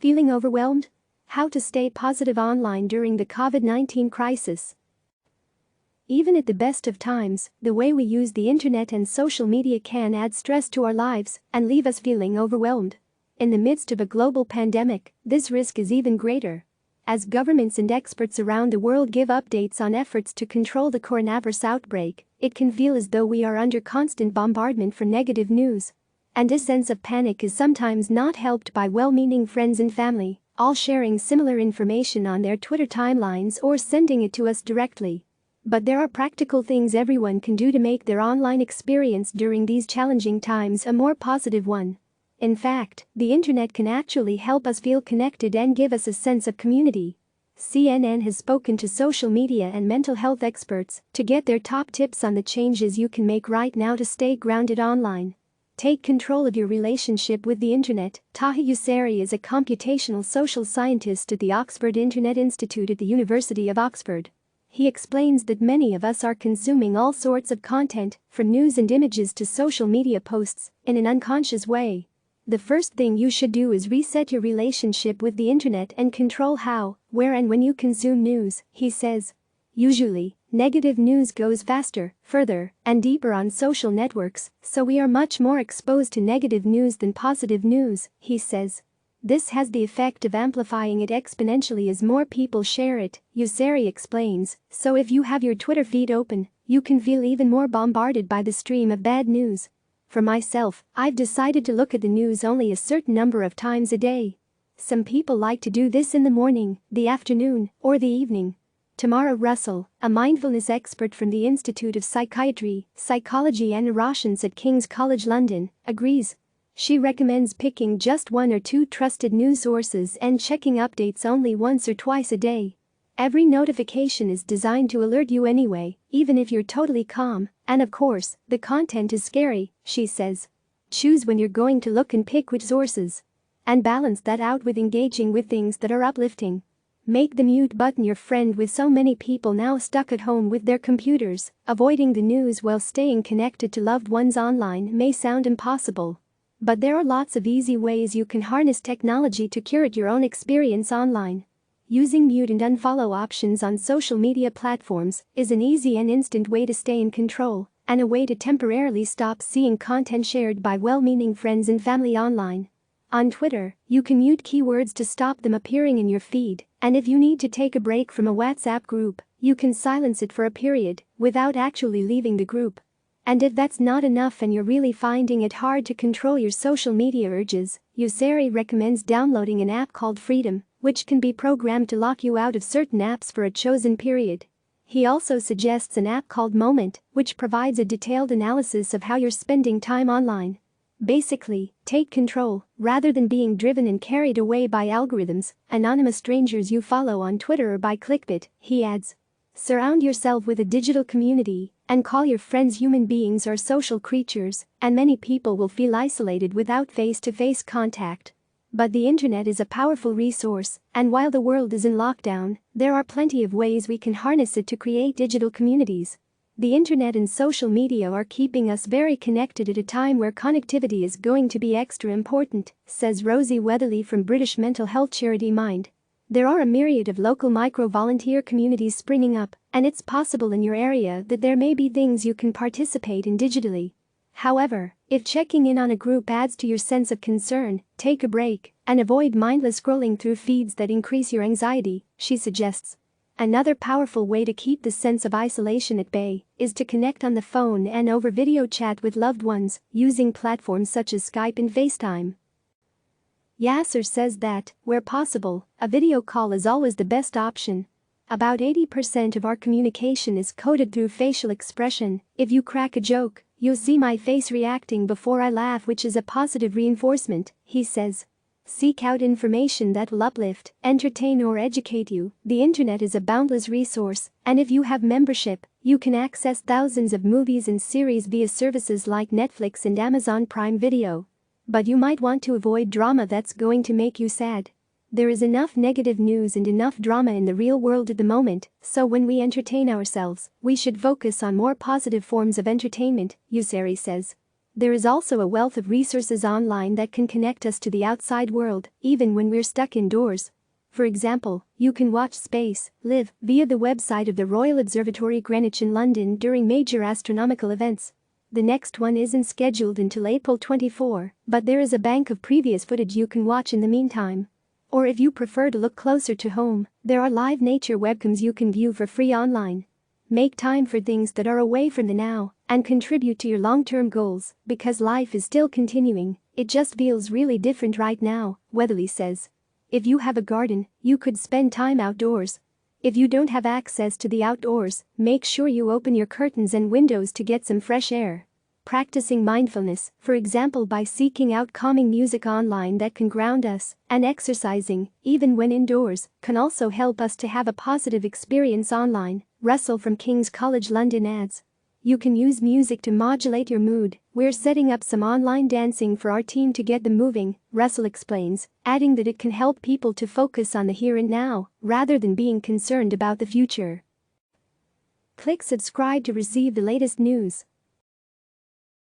Feeling overwhelmed? How to stay positive online during the COVID-19 crisis. Even at the best of times, the way we use the internet and social media can add stress to our lives and leave us feeling overwhelmed. In the midst of a global pandemic, this risk is even greater. As governments and experts around the world give updates on efforts to control the coronavirus outbreak, it can feel as though we are under constant bombardment for negative news. And this sense of panic is sometimes not helped by well-meaning friends and family, all sharing similar information on their Twitter timelines or sending it to us directly. But there are practical things everyone can do to make their online experience during these challenging times a more positive one. In fact, the internet can actually help us feel connected and give us a sense of community. CNN has spoken to social media and mental health experts to get their top tips on the changes you can make right now to stay grounded online. Take control of your relationship with the internet. Taha Yousari is a computational social scientist at the Oxford Internet Institute at the University of Oxford. He explains that many of us are consuming all sorts of content, from news and images to social media posts, in an unconscious way. The first thing you should do is reset your relationship with the internet and control how, where and when you consume news, he says. Usually, negative news goes faster, further, and deeper on social networks, so we are much more exposed to negative news than positive news, he says. This has the effect of amplifying it exponentially as more people share it, Yousari explains, so if you have your Twitter feed open, you can feel even more bombarded by the stream of bad news. For myself, I've decided to look at the news only a certain number of times a day. Some people like to do this in the morning, the afternoon, or the evening. Tamara Russell, a mindfulness expert from the Institute of Psychiatry, Psychology and Neuroscience at King's College London, agrees. She recommends picking just one or two trusted news sources and checking updates only once or twice a day. Every notification is designed to alert you anyway, even if you're totally calm, and of course, the content is scary, she says. Choose when you're going to look and pick which sources. And balance that out with engaging with things that are uplifting. Make the mute button your friend. With so many people now stuck at home with their computers, avoiding the news while staying connected to loved ones online may sound impossible. But there are lots of easy ways you can harness technology to curate your own experience online. Using mute and unfollow options on social media platforms is an easy and instant way to stay in control, and a way to temporarily stop seeing content shared by well-meaning friends and family online. On Twitter, you can mute keywords to stop them appearing in your feed, and if you need to take a break from a WhatsApp group, you can silence it for a period without actually leaving the group. And if that's not enough and you're really finding it hard to control your social media urges, Yousari recommends downloading an app called Freedom, which can be programmed to lock you out of certain apps for a chosen period. He also suggests an app called Moment, which provides a detailed analysis of how you're spending time online. Basically, take control, rather than being driven and carried away by algorithms, anonymous strangers you follow on Twitter or by clickbait, he adds. Surround yourself with a digital community, and call your friends. Human beings are social creatures, and many people will feel isolated without face-to-face contact. But the internet is a powerful resource, and while the world is in lockdown, there are plenty of ways we can harness it to create digital communities. The internet and social media are keeping us very connected at a time where connectivity is going to be extra important, says Rosie Weatherly from British mental health charity Mind. There are a myriad of local micro-volunteer communities springing up, and it's possible in your area that there may be things you can participate in digitally. However, if checking in on a group adds to your sense of concern, take a break and avoid mindless scrolling through feeds that increase your anxiety, she suggests. Another powerful way to keep the sense of isolation at bay is to connect on the phone and over video chat with loved ones, using platforms such as Skype and FaceTime. Yasser says that, where possible, a video call is always the best option. About 80% of our communication is coded through facial expression. If you crack a joke, you'll see my face reacting before I laugh, which is a positive reinforcement, he says. Seek out information that will uplift, entertain or educate you. The internet is a boundless resource, and if you have membership, you can access thousands of movies and series via services like Netflix and Amazon Prime Video. But you might want to avoid drama that's going to make you sad. There is enough negative news and enough drama in the real world at the moment, so when we entertain ourselves, we should focus on more positive forms of entertainment, Yousari says. There is also a wealth of resources online that can connect us to the outside world, even when we're stuck indoors. For example, you can watch space live via the website of the Royal Observatory Greenwich in London during major astronomical events. The next one isn't scheduled until April 24, but there is a bank of previous footage you can watch in the meantime. Or if you prefer to look closer to home, there are live nature webcams you can view for free online. Make time for things that are away from the now and contribute to your long-term goals, because life is still continuing, it just feels really different right now, Weatherly says. If you have a garden, you could spend time outdoors. If you don't have access to the outdoors, make sure you open your curtains and windows to get some fresh air. Practicing mindfulness, for example by seeking out calming music online that can ground us, and exercising, even when indoors, can also help us to have a positive experience online, Russell from King's College London adds. You can use music to modulate your mood. We're setting up some online dancing for our team to get them moving, Russell explains, adding that it can help people to focus on the here and now, rather than being concerned about the future. Click subscribe to receive the latest news.